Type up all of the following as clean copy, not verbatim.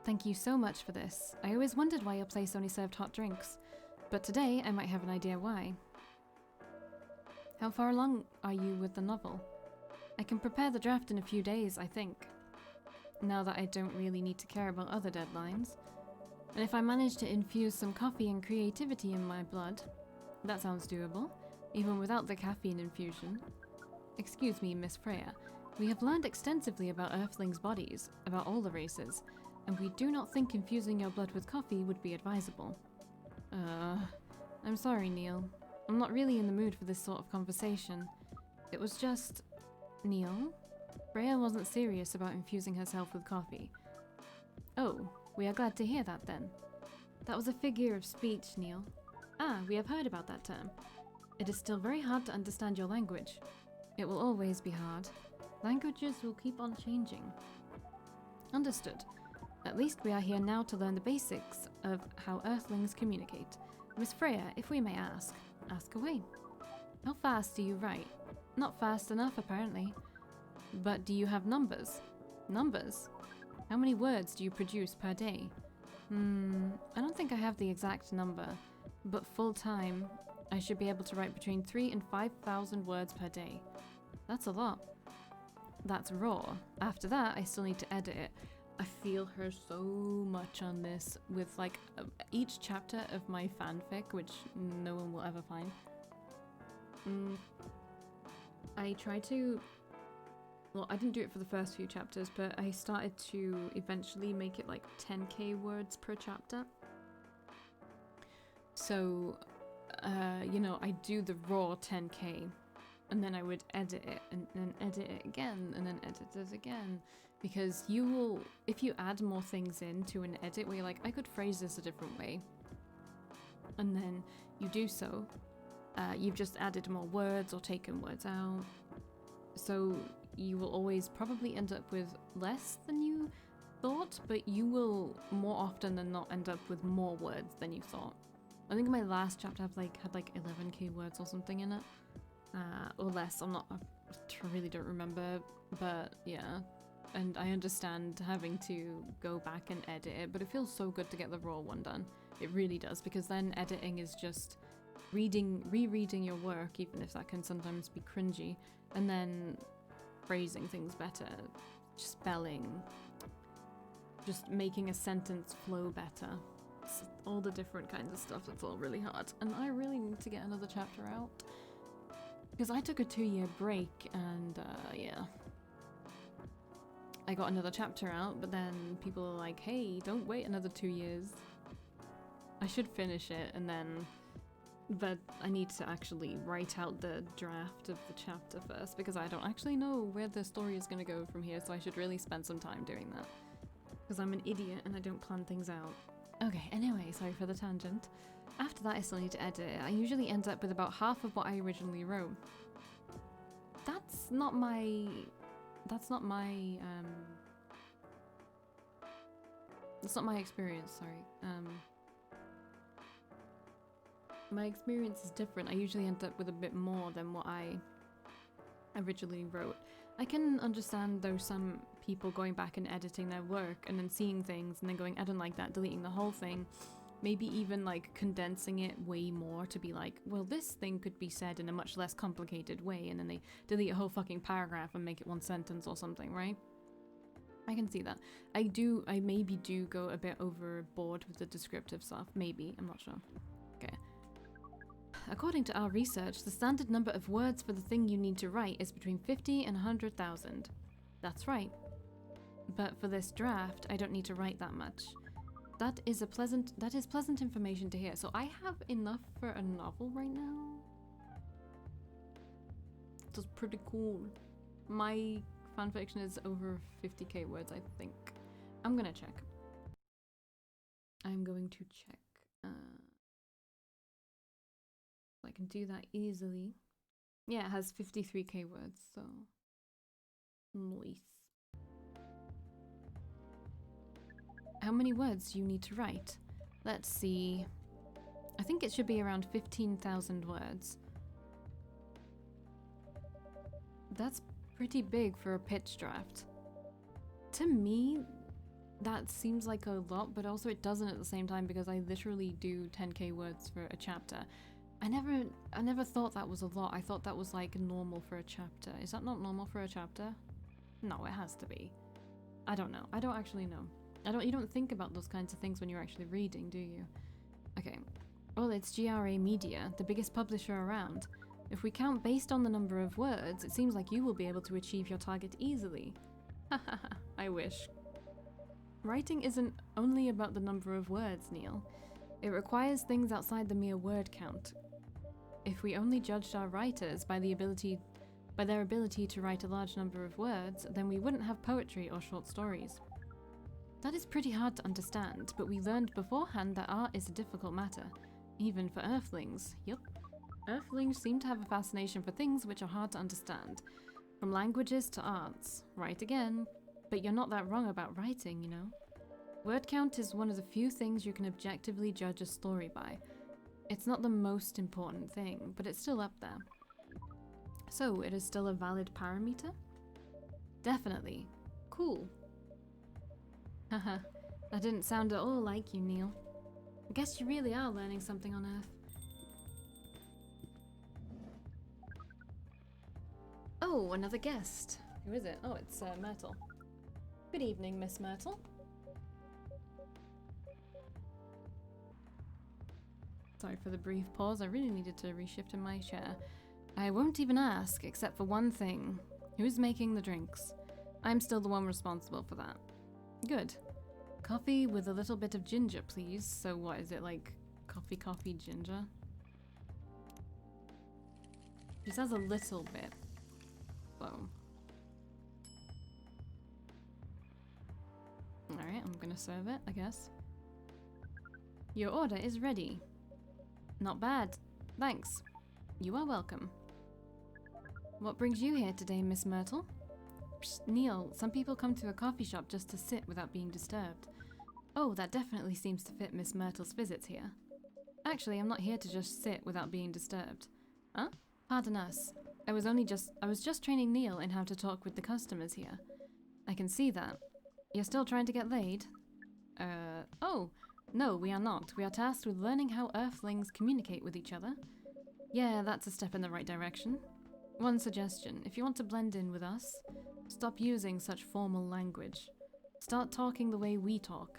Thank you so much for this. I always wondered why your place only served hot drinks, but today I might have an idea why. How far along are you with the novel? I can prepare the draft in a few days, I think. Now that I don't really need to care about other deadlines. And if I manage to infuse some coffee and creativity in my blood, that sounds doable, even without the caffeine infusion. Excuse me, Miss Freya. We have learned extensively about Earthlings' bodies, about all the races, and we do not think infusing your blood with coffee would be advisable. I'm sorry, Neil. I'm not really in the mood for this sort of conversation. It was just... Neil? Freya wasn't serious about infusing herself with coffee. Oh, we are glad to hear that then. That was a figure of speech, Neil. Ah, we have heard about that term. It is still very hard to understand your language. It will always be hard. Languages will keep on changing. Understood. At least we are here now to learn the basics of how Earthlings communicate. Miss Freya, if we may ask away. How fast do you write? Not fast enough, apparently. But do you have numbers? Numbers? How many words do you produce per day? I don't think I have the exact number, but full time, I should be able to write between 3,000 and 5,000 words per day. That's a lot. That's raw. After that, I still need to edit it. I feel her so much on this with like each chapter of my fanfic, which no one will ever find. I tried to... Well, I didn't do it for the first few chapters, but I started to eventually make it like 10k words per chapter. So, you know, I do the raw 10k, and then I would edit it, and then edit it again, and then edit it again. Because you will, if you add more things into an edit where you're like, I could phrase this a different way, and then you do so, you've just added more words or taken words out. So you will always probably end up with less than you thought, but you will more often than not end up with more words than you thought. I think my last chapter had like 11k words or something in it, or less. I really don't remember, but yeah. And I understand having to go back and edit it, but it feels so good to get the raw one done. It really does, because then editing is just rereading your work, even if that can sometimes be cringy, and then phrasing things better, spelling, just making a sentence flow better. It's all the different kinds of stuff, that's all really hard. And I really need to get another chapter out, because I took a 2-year break, and yeah. I got another chapter out, but then people are like, hey, don't wait another 2 years. I should finish it, and then... But I need to actually write out the draft of the chapter first, because I don't actually know where the story is going to go from here, so I should really spend some time doing that. Because I'm an idiot and I don't plan things out. Okay, anyway, sorry for the tangent. After that I still need to edit it. I usually end up with about half of what I originally wrote. That's not my experience, sorry. My experience is different. I usually end up with a bit more than what I originally wrote. I can understand though some people going back and editing their work and then seeing things and then going, I don't like that, deleting the whole thing. Maybe even like condensing it way more to be like, well, this thing could be said in a much less complicated way, and then they delete a whole fucking paragraph and make it one sentence or something, right? I can see that. I maybe do go a bit overboard with the descriptive stuff. Maybe, I'm not sure. Okay. According to our research, the standard number of words for the thing you need to write is between 50 and 100,000. That's right. But for this draft, I don't need to write that much. That is pleasant information to hear. So I have enough for a novel right now. That's pretty cool. My fanfiction is over 50k words, I think. I'm gonna check. I'm going to check. I can do that easily. Yeah, it has 53k words, so nice. How many words do you need to write? Let's see. I think it should be around 15,000 words. That's pretty big for a pitch draft. To me, that seems like a lot, but also it doesn't at the same time because I literally do 10k words for a chapter. I never thought that was a lot. I thought that was like normal for a chapter. Is that not normal for a chapter? No, it has to be. I don't know. I don't actually know. You don't think about those kinds of things when you're actually reading, do you? Okay. Well, it's GRA Media, the biggest publisher around. If we count based on the number of words, it seems like you will be able to achieve your target easily. Hahaha, I wish. Writing isn't only about the number of words, Neil. It requires things outside the mere word count. If we only judged our writers by their ability to write a large number of words, then we wouldn't have poetry or short stories. That is pretty hard to understand, but we learned beforehand that art is a difficult matter, even for Earthlings. Yup. Earthlings seem to have a fascination for things which are hard to understand, from languages to arts. Right again. But you're not that wrong about writing, you know? Word count is one of the few things you can objectively judge a story by. It's not the most important thing, but it's still up there. So, it is still a valid parameter? Definitely. Cool. Haha, that didn't sound at all like you, Neil. I guess you really are learning something on Earth. Oh, another guest. Who is it? Oh, it's Myrtle. Good evening, Miss Myrtle. Sorry for the brief pause. I really needed to reshift in my chair. I won't even ask, except for one thing. Who's making the drinks? I'm still the one responsible for that. Good. Coffee with a little bit of ginger, please. So what is it, like coffee, ginger? She says a little bit. So. Alright, I'm gonna serve it, I guess. Your order is ready. Not bad. Thanks. You are welcome. What brings you here today, Miss Myrtle? Psst, Neil, some people come to a coffee shop just to sit without being disturbed. Oh, that definitely seems to fit Miss Myrtle's visits here. Actually, I'm not here to just sit without being disturbed. Huh? Pardon us. I was just training Neil in how to talk with the customers here. I can see that. You're still trying to get laid? Oh. No, we are not. We are tasked with learning how Earthlings communicate with each other. Yeah, that's a step in the right direction. One suggestion, if you want to blend in with us, stop using such formal language. Start talking the way we talk.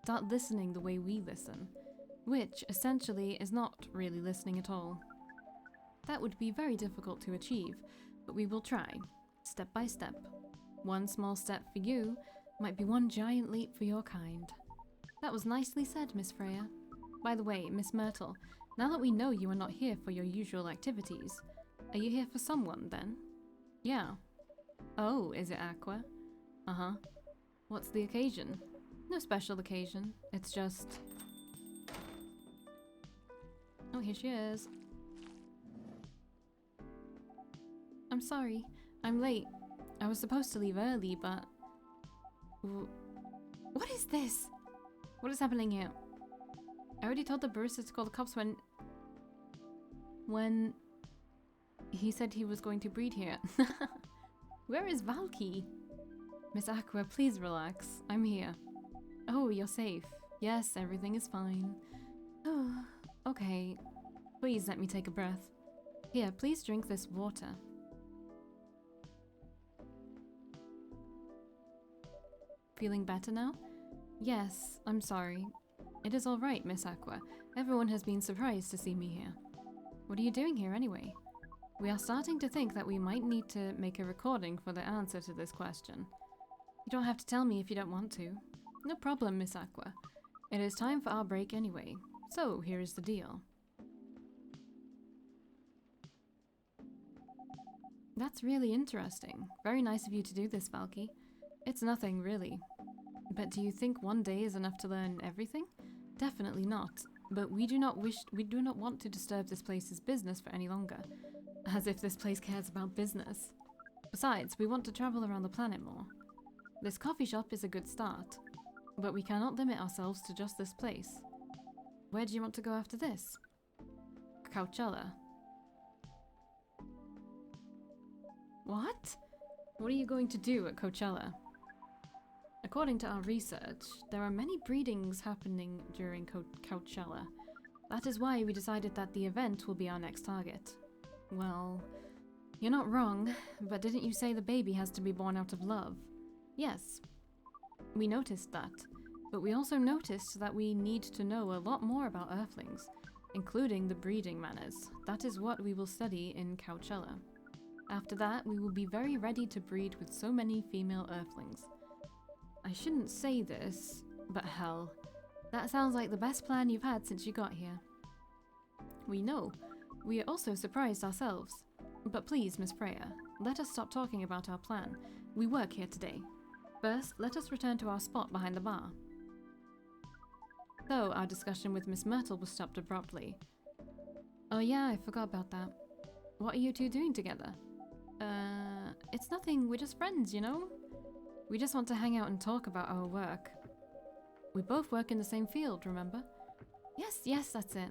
Start listening the way we listen, which, essentially, is not really listening at all. That would be very difficult to achieve, but we will try, step by step. One small step for you might be one giant leap for your kind. That was nicely said, Miss Freya. By the way, Miss Myrtle, now that we know you are not here for your usual activities, are you here for someone, then? Yeah. Oh, is it Aqua? Uh-huh. What's the occasion? No special occasion. It's just... Oh, here she is. I'm sorry. I'm late. I was supposed to leave early, but... What is this? What is happening here? I already told the barista to call the cops when he said he was going to breed here. Where is Valkii? Miss Aqua, please relax. I'm here. Oh, you're safe. Yes, everything is fine. Oh, okay. Please let me take a breath. Here, please drink this water. Feeling better now? Yes, I'm sorry. It is all right, Miss Aqua. Everyone has been surprised to see me here. What are you doing here anyway? We are starting to think that we might need to make a recording for the answer to this question. You don't have to tell me if you don't want to. No problem, Miss Aqua. It is time for our break anyway. So, here is the deal. That's really interesting. Very nice of you to do this, Valkii. It's nothing, really. But do you think one day is enough to learn everything? Definitely not. But we do not want to disturb this place's business for any longer. As if this place cares about business. Besides, we want to travel around the planet more. This coffee shop is a good start. But we cannot limit ourselves to just this place. Where do you want to go after this? Coachella. What? What are you going to do at Coachella? according to our research, there are many breedings happening during Coachella. That is why we decided that the event will be our next target. Well, you're not wrong, but didn't you say the baby has to be born out of love? Yes. We noticed that, but we also noticed that we need to know a lot more about Earthlings, including the breeding manners. That is what we will study in Coachella. After that, we will be very ready to breed with so many female Earthlings. I shouldn't say this, but hell, that sounds like the best plan you've had since you got here. We know. We are also surprised ourselves. But please, Miss Freya, let us stop talking about our plan. We work here today. First, let us return to our spot behind the bar. So, our discussion with Miss Myrtle was stopped abruptly. Oh yeah, I forgot about that. What are you two doing together? It's nothing, we're just friends, you know? We just want to hang out and talk about our work. We both work in the same field, remember? Yes, that's it.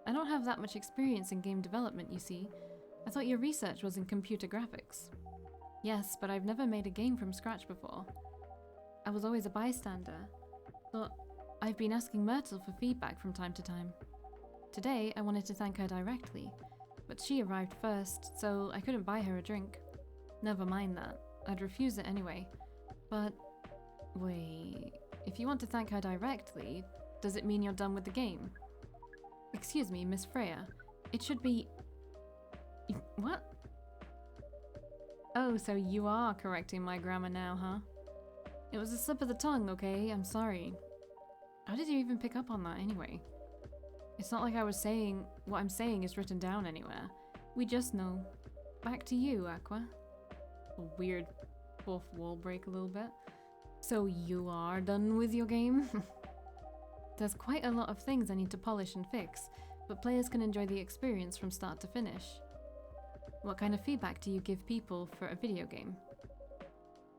I don't have that much experience in game development, you see. I thought your research was in computer graphics. Yes, but I've never made a game from scratch before. I was always a bystander. But I've been asking Myrtle for feedback from time to time. Today, I wanted to thank her directly, but she arrived first, so I couldn't buy her a drink. Never mind that. I'd refuse it anyway. But wait, if you want to thank her directly, does it mean you're done with the game? Excuse me, Miss Freya. It should be... What? Oh, so you are correcting my grammar now, huh? It was a slip of the tongue, okay? I'm sorry. How did you even pick up on that anyway? It's not like I was saying what I'm saying is written down anywhere. We just know. Back to you, Aqua. A weird fourth wall break a little bit. So you are done with your game? There's quite a lot of things I need to polish and fix, but players can enjoy the experience from start to finish. What kind of feedback do you give people for a video game?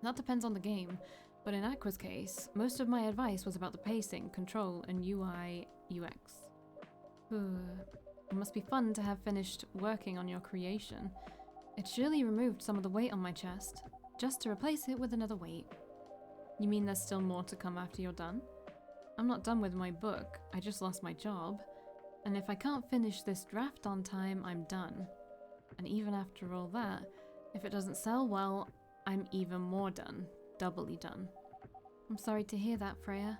That depends on the game, but in Aqua's case, most of my advice was about the pacing, control, and UI, UX. It must be fun to have finished working on your creation. It surely removed some of the weight on my chest, just to replace it with another weight. You mean there's still more to come after you're done? I'm not done with my book, I just lost my job. And if I can't finish this draft on time, I'm done. And even after all that, if it doesn't sell well, I'm even more done. Doubly done. I'm sorry to hear that, Freya.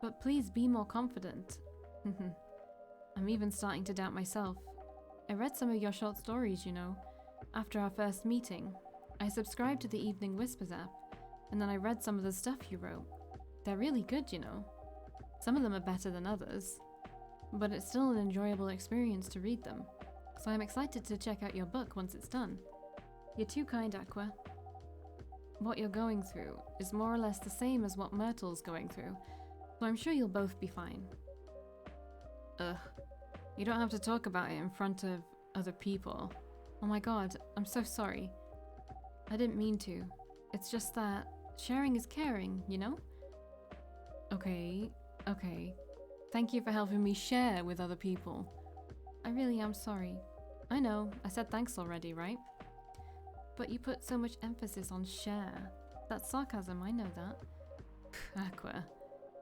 But please be more confident. I'm even starting to doubt myself. I read some of your short stories, you know. After our first meeting, I subscribed to the Evening Whispers app, and then I read some of the stuff you wrote. They're really good, you know. Some of them are better than others, but it's still an enjoyable experience to read them. So I'm excited to check out your book once it's done. You're too kind, Aqua. What you're going through is more or less the same as what Myrtle's going through, so I'm sure you'll both be fine. Ugh. You don't have to talk about it in front of other people. Oh my god, I'm so sorry. I didn't mean to. It's just that sharing is caring, you know? Okay. Thank you for helping me share with other people. I really am sorry. I know, I said thanks already, right? But you put so much emphasis on share. That's sarcasm, I know that. Aqua.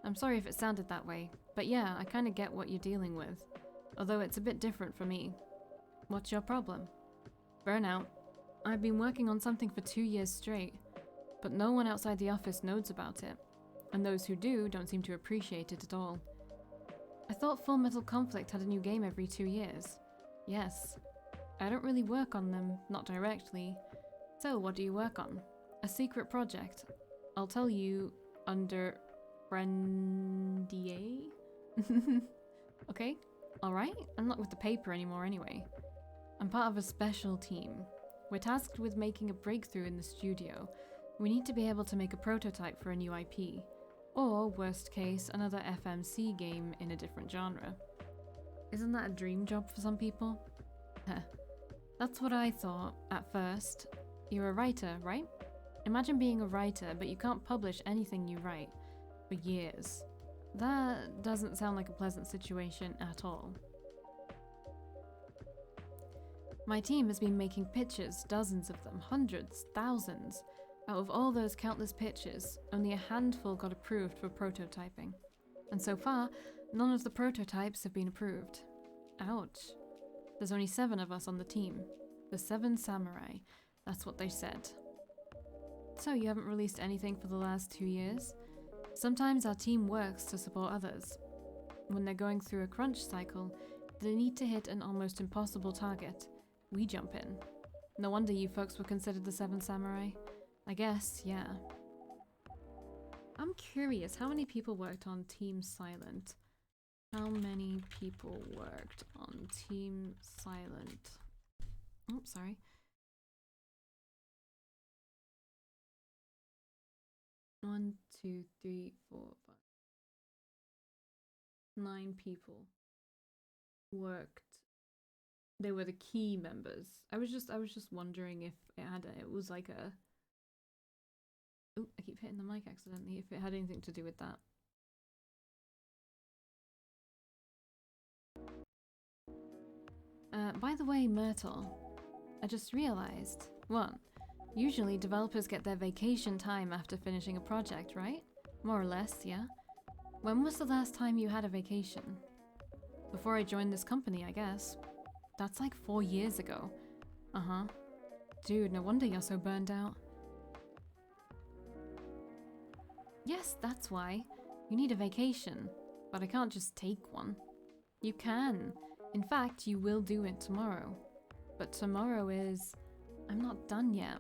I'm sorry if it sounded that way, but yeah, I kinda get what you're dealing with. Although it's a bit different for me. What's your problem? Burnout. I've been working on something for 2 years straight, but no one outside the office knows about it, and those who do don't seem to appreciate it at all. I thought Full Metal Conflict had a new game every 2 years. Yes. I don't really work on them, not directly. So what do you work on? A secret project. I'll tell you under NDA? Okay, alright, I'm not with the paper anymore anyway. I'm part of a special team. We're tasked with making a breakthrough in the studio. We need to be able to make a prototype for a new IP. Or, worst case, another FMC game in a different genre. Isn't that a dream job for some people? That's what I thought, at first. You're a writer, right? Imagine being a writer, but you can't publish anything you write. For years. That doesn't sound like a pleasant situation at all. My team has been making pitches, dozens of them, hundreds, thousands. Out of all those countless pitches, only a handful got approved for prototyping. And so far, none of the prototypes have been approved. Ouch. There's only 7 of us on the team. The 7 samurai. That's what they said. So you haven't released anything for the last 2 years? Sometimes our team works to support others. When they're going through a crunch cycle, they need to hit an almost impossible target. We jump in. No wonder you folks were considered the 7 samurai. I guess, yeah. I'm curious, how many people worked on Team Silent? How many people worked on Team Silent? Oh, sorry. One, two, three, 4, 5. 9 people worked. They were the key members. I was just wondering if it was like a. Oh, I keep hitting the mic accidentally. If it had anything to do with that. By the way, Myrtle, I just realized. 1. Usually developers get their vacation time after finishing a project, right? More or less, yeah? When was the last time you had a vacation? Before I joined this company, I guess. That's like 4 years ago. Uh-huh. Dude, no wonder you're so burned out. Yes, that's why. You need a vacation. But I can't just take one. You can. In fact, you will do it tomorrow. But tomorrow is... I'm not done yet.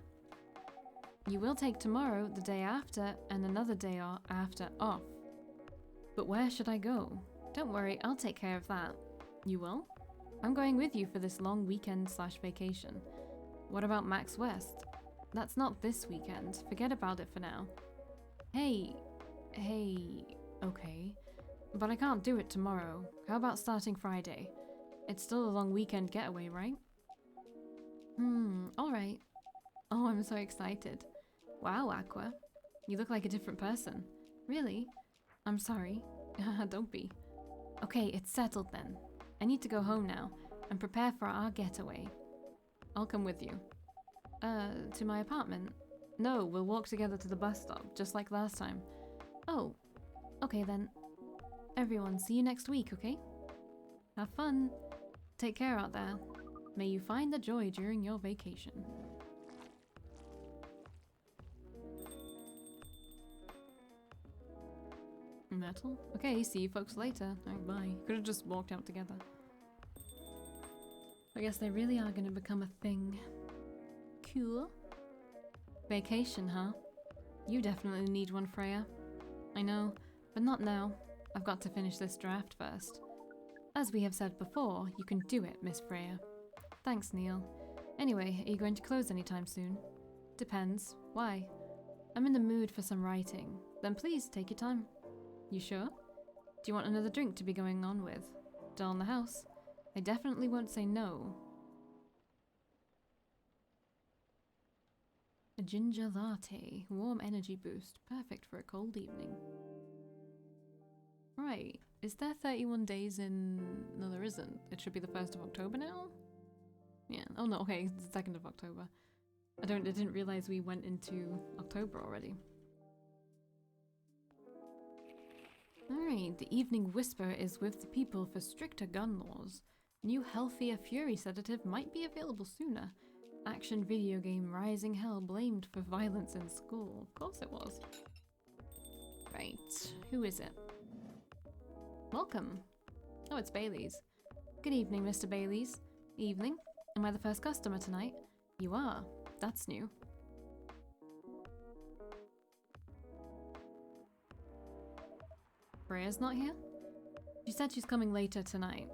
You will take tomorrow, the day after, and another day after off. But where should I go? Don't worry, I'll take care of that. You will? I'm going with you for this long weekend/vacation. What about Max West? That's not this weekend. Forget about it for now. Hey, okay. But I can't do it tomorrow. How about starting Friday? It's still a long weekend getaway, right? Alright. Oh, I'm so excited. Wow, Aqua. You look like a different person. Really? I'm sorry. Don't be. Okay, it's settled then. I need to go home now and prepare for our getaway. I'll come with you. To my apartment? No, we'll walk together to the bus stop, just like last time. Oh, okay then. Everyone, see you next week, okay? Have fun. Take care out there. May you find the joy during your vacation. Metal? Okay, see you folks later. Alright, bye. Could have just walked out together. I guess they really are gonna become a thing. Cool. Vacation, huh? You definitely need one, Freya. I know, but not now. I've got to finish this draft first. As we have said before, you can do it, Miss Freya. Thanks, Neil. Anyway, are you going to close anytime soon? Depends. Why? I'm in the mood for some writing. Then please, take your time. You sure? Do you want another drink to be going on with? Dull in the house? I definitely won't say no. A ginger latte. Warm energy boost. Perfect for a cold evening. Right. Is there 31 days in... No, there isn't. It should be the 1st of October now? Yeah. Oh no, okay. It's the 2nd of October. I didn't realize we went into October already. Alright. The Evening Whisper is with the people for stricter gun laws. New healthier fury sedative might be available sooner. Action video game Rising Hell blamed for violence in school. Of course it was. Right. Who is it? Welcome. Oh, it's Bailey's. Good evening, Mr. Bailey's. Evening. Am I the first customer tonight? You are. That's new. Freya's not here? She said she's coming later tonight.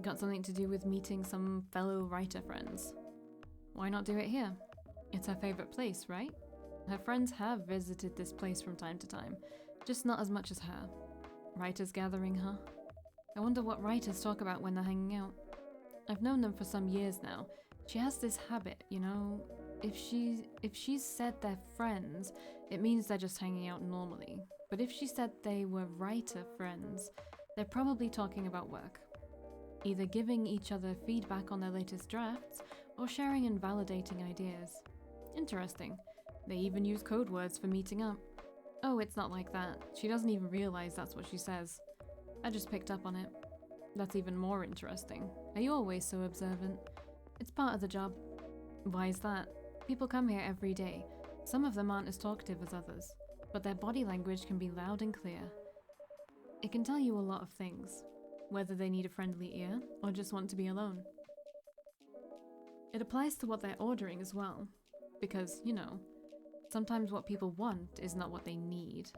Got something to do with meeting some fellow writer friends. Why not do it here? It's her favorite place, right? Her friends have visited this place from time to time, just not as much as her. Writers gathering, huh? I wonder what writers talk about when they're hanging out. I've known them for some years now. She has this habit, you know, if she's said they're friends, it means they're just hanging out normally. But if she said they were writer friends, they're probably talking about work. Either giving each other feedback on their latest drafts, or sharing and validating ideas. Interesting. They even use code words for meeting up. Oh, it's not like that. She doesn't even realize that's what she says. I just picked up on it. That's even more interesting. Are you always so observant? It's part of the job. Why is that? People come here every day. Some of them aren't as talkative as others, but their body language can be loud and clear. It can tell you a lot of things, whether they need a friendly ear or just want to be alone. It applies to what they're ordering as well, because, you know, sometimes what people want is not what they need.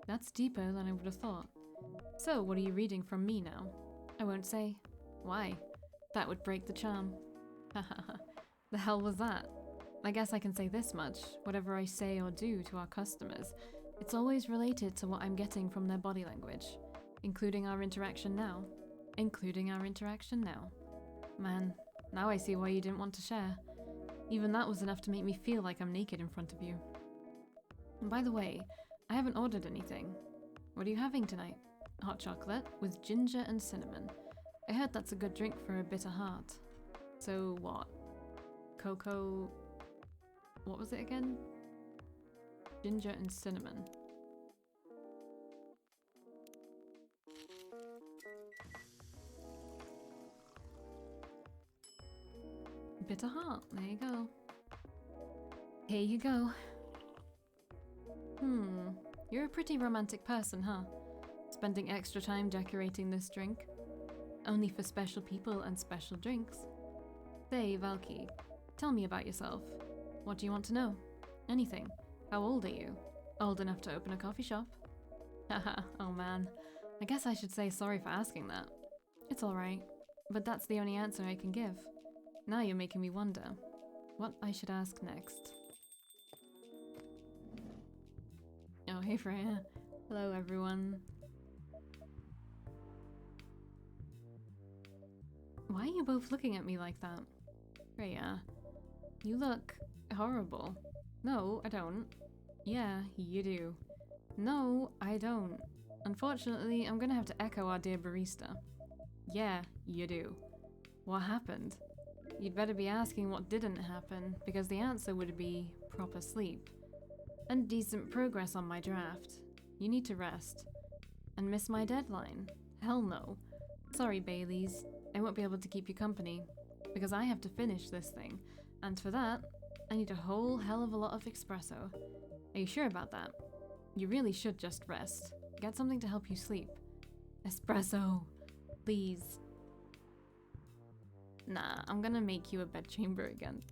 That's deeper than I would have thought. So, what are you reading from me now? I won't say. Why? That would break the charm. Hahaha. The hell was that? I guess I can say this much. Whatever I say or do to our customers, it's always related to what I'm getting from their body language. Including our interaction now. Including our interaction now. Man, now I see why you didn't want to share. Even that was enough to make me feel like I'm naked in front of you. And by the way, I haven't ordered anything. What are you having tonight? Hot chocolate with ginger and cinnamon. I heard that's a good drink for a bitter heart. So what? Cocoa... What was it again? Ginger and cinnamon. Bitter heart, there you go. Here you go. You're a pretty romantic person, huh? Spending extra time decorating this drink. Only for special people and special drinks. Say, Valkii, tell me about yourself. What do you want to know? Anything. How old are you? Old enough to open a coffee shop? Haha, oh man. I guess I should say sorry for asking that. It's alright, but that's the only answer I can give. Now you're making me wonder what I should ask next. Oh, hey Freya. Hello everyone. Why are you both looking at me like that? Freya, you look horrible. No, I don't. Yeah, you do. No, I don't. Unfortunately, I'm gonna have to echo our dear barista. Yeah, you do. What happened? You'd better be asking what didn't happen, because the answer would be proper sleep. And decent progress on my draft. You need to rest. And miss my deadline? Hell no. Sorry, Baileys. I won't be able to keep you company, because I have to finish this thing. And for that, I need a whole hell of a lot of espresso. Are you sure about that? You really should just rest. Get something to help you sleep. Espresso. Please. Nah, I'm gonna make you a bedchamber again.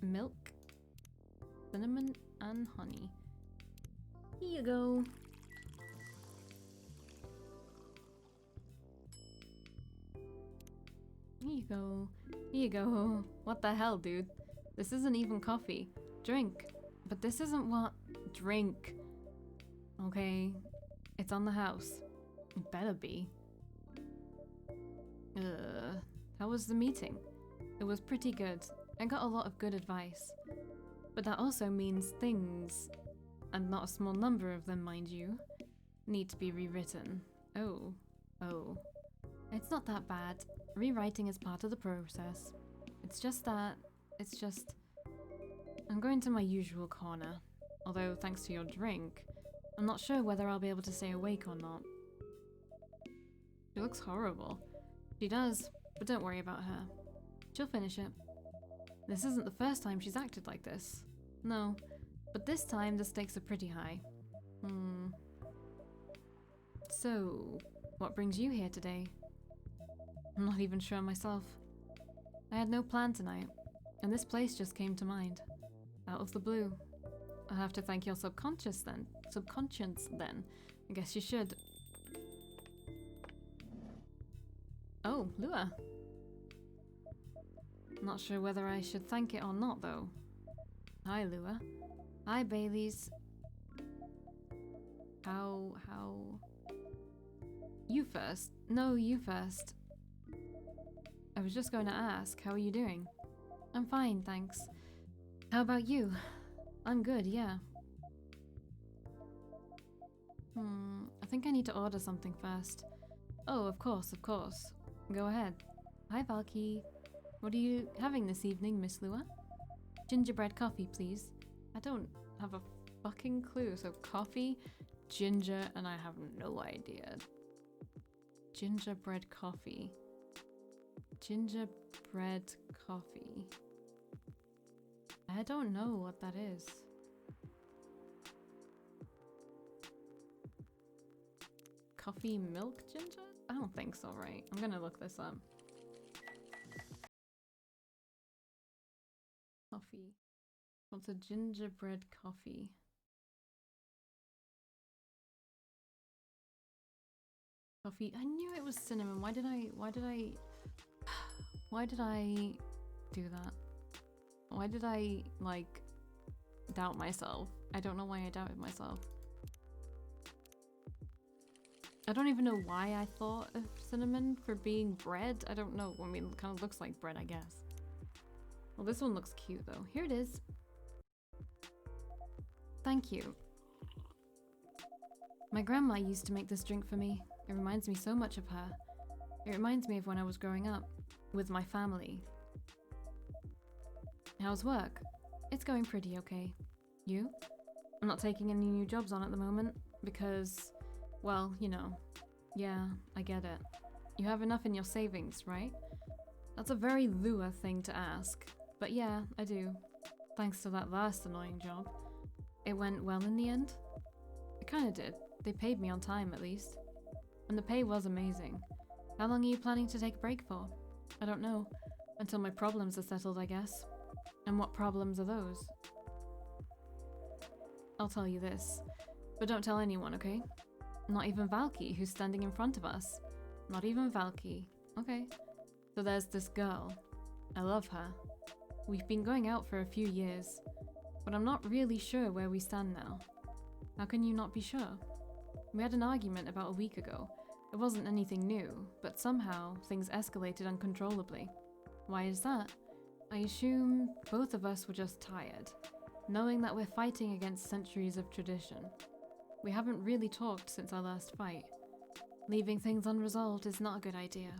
Milk, cinnamon, and honey. Here you go. Here you go. Here you go. What the hell, dude? This isn't even coffee. Drink. But this isn't what... Drink. Okay. It's on the house. It better be. How was the meeting? It was pretty good. I got a lot of good advice. But that also means things, and not a small number of them, mind you, need to be rewritten. Oh. It's not that bad. Rewriting is part of the process. It's just that... I'm going to my usual corner. Although, thanks to your drink, I'm not sure whether I'll be able to stay awake or not. She looks horrible. She does, but don't worry about her. She'll finish it. This isn't the first time she's acted like this. No, but this time the stakes are pretty high. So, what brings you here today? I'm not even sure myself. I had no plan tonight, and this place just came to mind. Out of the blue. I'll have to thank your subconscious then. I guess you should. Oh, Lua. Not sure whether I should thank it or not, though. Hi, Lua. Hi, Baileys. How... You first. No, you first. I was just going to ask, how are you doing? I'm fine, thanks. How about you? I'm good, yeah. I think I need to order something first. Oh, of course. Go ahead. Hi, Valkii. What are you having this evening, Miss Lua? gingerbread coffee, please. I don't have a fucking clue. So coffee, ginger, and I have no idea. Gingerbread coffee. Gingerbread coffee. I don't know what that is. Coffee milk ginger? I don't think so, right? I'm gonna look this up. Coffee. What's a gingerbread coffee? Coffee. I knew it was cinnamon. Why did I do that? Why did I, like, doubt myself? I don't know why I doubted myself. I don't even know why I thought of cinnamon for being bread. I don't know. I mean, it kind of looks like bread, I guess. Well, this one looks cute, though. Here it is. Thank you. My grandma used to make this drink for me. It reminds me so much of her. It reminds me of when I was growing up, with my family. How's work? It's going pretty okay. You? I'm not taking any new jobs on at the moment, because, well, you know. Yeah, I get it. You have enough in your savings, right? That's a very Lua thing to ask. But yeah, I do. Thanks to that last annoying job. It went well in the end? It kinda did. They paid me on time, at least. And the pay was amazing. How long are you planning to take a break for? I don't know. Until my problems are settled, I guess. And what problems are those? I'll tell you this. But don't tell anyone, okay? Not even Valkii, who's standing in front of us. Not even Valkii. Okay. So there's this girl. I love her. We've been going out for a few years. But I'm not really sure where we stand now. How can you not be sure? We had an argument about a week ago. It wasn't anything new, but somehow things escalated uncontrollably. Why is that? I assume both of us were just tired, knowing that we're fighting against centuries of tradition. We haven't really talked since our last fight. Leaving things unresolved is not a good idea.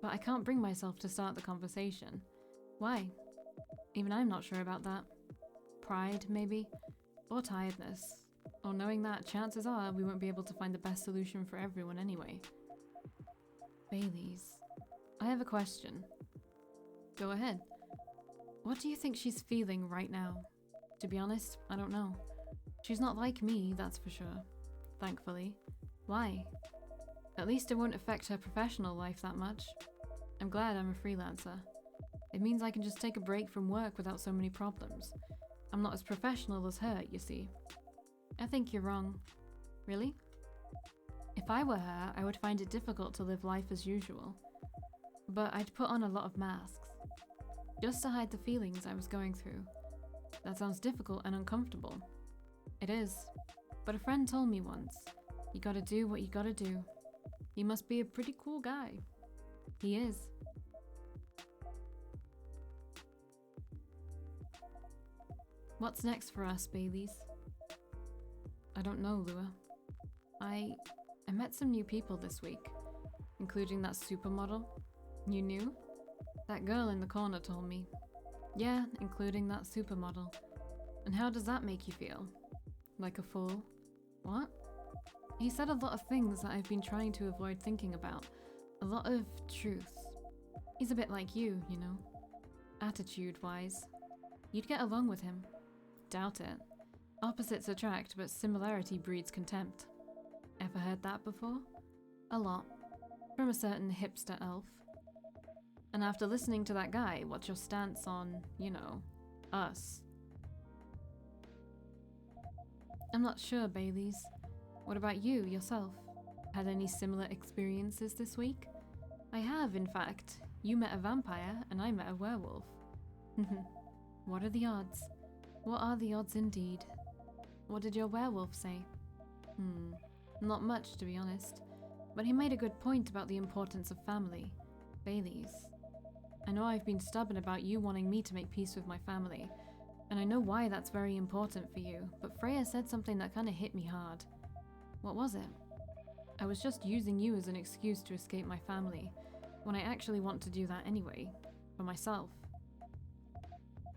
But I can't bring myself to start the conversation. Why? Even I'm not sure about that. Pride, maybe? Or tiredness. Or knowing that chances are we won't be able to find the best solution for everyone anyway. Baileys. I have a question. Go ahead. What do you think she's feeling right now? To be honest, I don't know. She's not like me, that's for sure. Thankfully. Why? At least it won't affect her professional life that much. I'm glad I'm a freelancer. It means I can just take a break from work without so many problems. I'm not as professional as her, you see. I think you're wrong. Really? If I were her, I would find it difficult to live life as usual. But I'd put on a lot of masks. Just to hide the feelings I was going through. That sounds difficult and uncomfortable. It is. But a friend told me once, you gotta do what you gotta do. He must be a pretty cool guy. He is. What's next for us, Baileys? I don't know, Lua. I met some new people this week, including that supermodel. You knew? That girl in the corner told me. Yeah, including that supermodel. And how does that make you feel? Like a fool? What? He said a lot of things that I've been trying to avoid thinking about. A lot of truths. He's a bit like you know. Attitude-wise. You'd get along with him. Doubt it. Opposites attract, but similarity breeds contempt. Ever heard that before? A lot. From a certain hipster elf. And after listening to that guy, what's your stance on, you know, us? I'm not sure, Baileys. What about you, yourself? Had any similar experiences this week? I have, in fact. You met a vampire, and I met a werewolf. What are the odds? What are the odds indeed? What did your werewolf say? Not much, to be honest. But he made a good point about the importance of family. Baileys. I know I've been stubborn about you wanting me to make peace with my family, and I know why that's very important for you, but Freya said something that kinda hit me hard. What was it? I was just using you as an excuse to escape my family, when I actually want to do that anyway, for myself.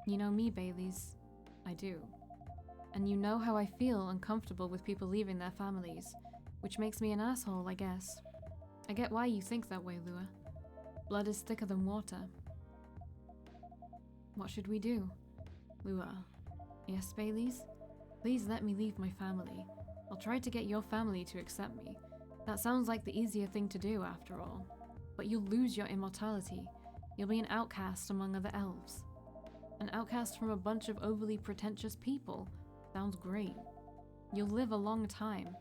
You know me, Baileys. I do. And you know how I feel uncomfortable with people leaving their families, which makes me an asshole, I guess. I get why you think that way, Lua. Blood is thicker than water. What should we do? Lua. Yes, Baileys? Please let me leave my family. I'll try to get your family to accept me. That sounds like the easier thing to do, after all. But you'll lose your immortality. You'll be an outcast among other elves. An outcast from a bunch of overly pretentious people. Sounds great. You'll live a long time,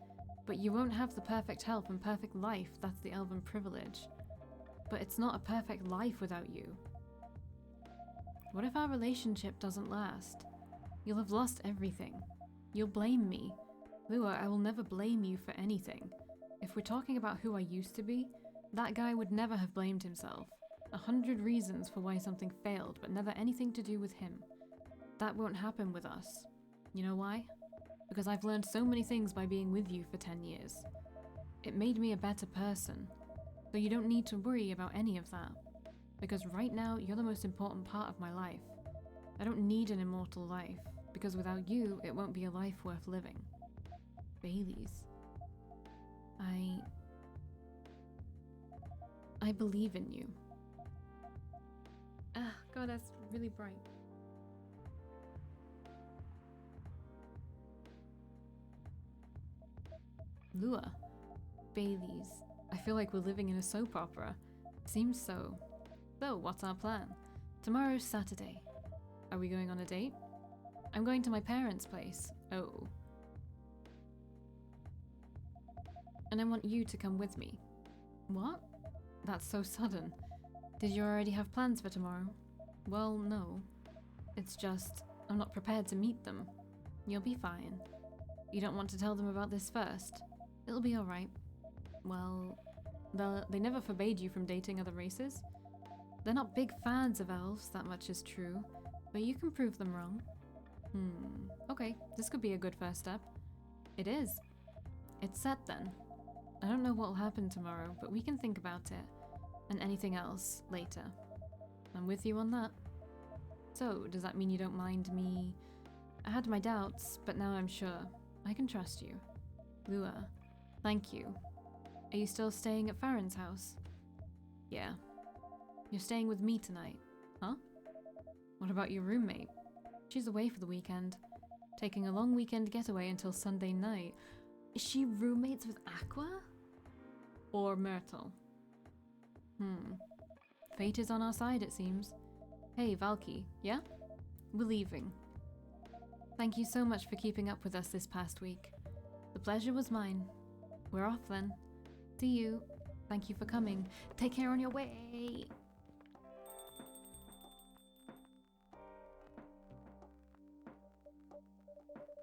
but you won't have the perfect health and perfect life that's the elven privilege. But it's not a perfect life without you. What if our relationship doesn't last? You'll have lost everything. You'll blame me. Lua, I will never blame you for anything. If we're talking about who I used to be, that guy would never have blamed himself. 100 reasons for why something failed, but never anything to do with him. That won't happen with us. You know why? Because I've learned so many things by being with you for 10 years. It made me a better person. So you don't need to worry about any of that. Because right now, you're the most important part of my life. I don't need an immortal life, because without you, it won't be a life worth living. Baileys. I believe in you. Ah, God, that's really bright. Lua. Baileys. I feel like we're living in a soap opera. Seems so. So, what's our plan? Tomorrow's Saturday. Are we going on a date? I'm going to my parents' place. Oh. And I want you to come with me. What? That's so sudden. Did you already have plans for tomorrow? Well, no. It's just, I'm not prepared to meet them. You'll be fine. You don't want to tell them about this first? It'll be alright. Well, they never forbade you from dating other races. They're not big fans of elves, that much is true, but you can prove them wrong. Okay, this could be a good first step. It is. It's set then. I don't know what will happen tomorrow, but we can think about it, and anything else, later. I'm with you on that. So, does that mean you don't mind me? I had my doubts, but now I'm sure. I can trust you. Lua, thank you. Are you still staying at Farron's house? Yeah. You're staying with me tonight, huh? What about your roommate? She's away for the weekend, taking a long weekend getaway until Sunday night. Is she roommates with Aqua? Or Myrtle? Fate is on our side, it seems. Hey, Valkii, yeah? We're leaving. Thank you so much for keeping up with us this past week. The pleasure was mine. We're off then. See you. Thank you for coming. Take care on your way.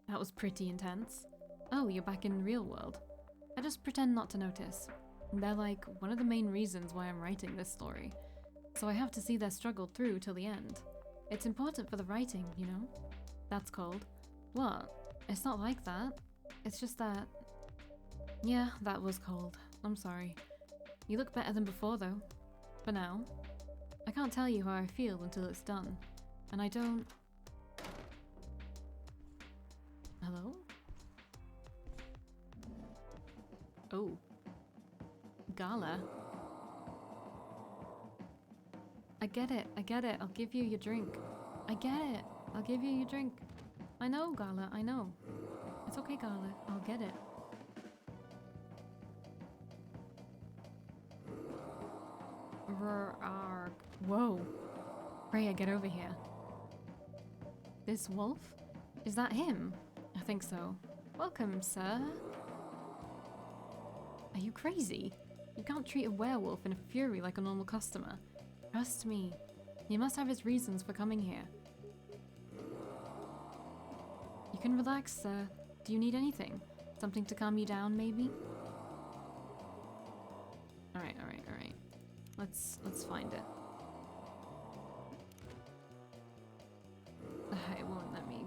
That was pretty intense. Oh, you're back in the real world. I just pretend not to notice. They're like one of the main reasons why I'm writing this story. So I have to see their struggle through till the end. It's important for the writing, you know? That's cold. What? It's not like that. It's just that... Yeah, that was cold. I'm sorry. You look better than before though. For now. I can't tell you how I feel until it's done. And I don't... Hello? Oh. Gala? I get it, I'll give you your drink. I get it, I'll give you your drink. I know, Gala, I know. It's okay, Gala, I'll get it. Whoa. Freya, get over here. This wolf? Is that him? I think so. Welcome, sir. Are you crazy? You can't treat a werewolf in a fury like a normal customer. Trust me. He must have his reasons for coming here. You can relax, sir. Do you need anything? Something to calm you down, maybe? Alright. Let's find it. It won't let me.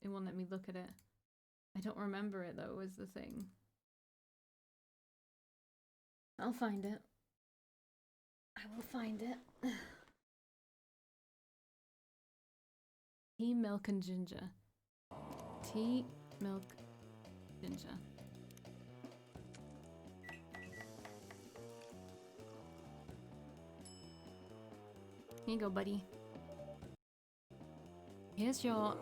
It won't let me look at it. I don't remember it though, is the thing. I'll find it. I will find it. Tea, milk, and ginger. Tea, milk, ginger. Here you go, buddy. Here's your...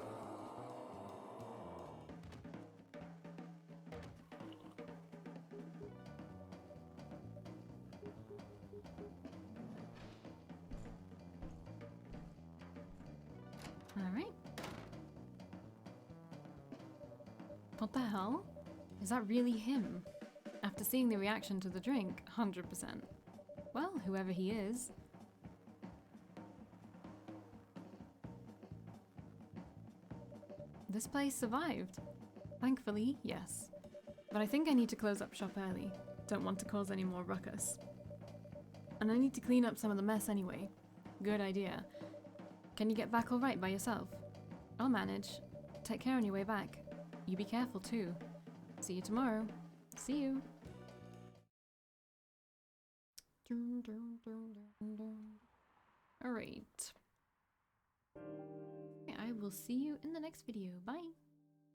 Alright. What the hell? Is that really him? After seeing the reaction to the drink, 100%. Well, whoever he is. This place survived. Thankfully, yes. But I think I need to close up shop early. Don't want to cause any more ruckus. And I need to clean up some of the mess anyway. Good idea. Can you get back alright by yourself? I'll manage. Take care on your way back. You be careful too. See you tomorrow. See you. Alright. I will see you in the next video. Bye.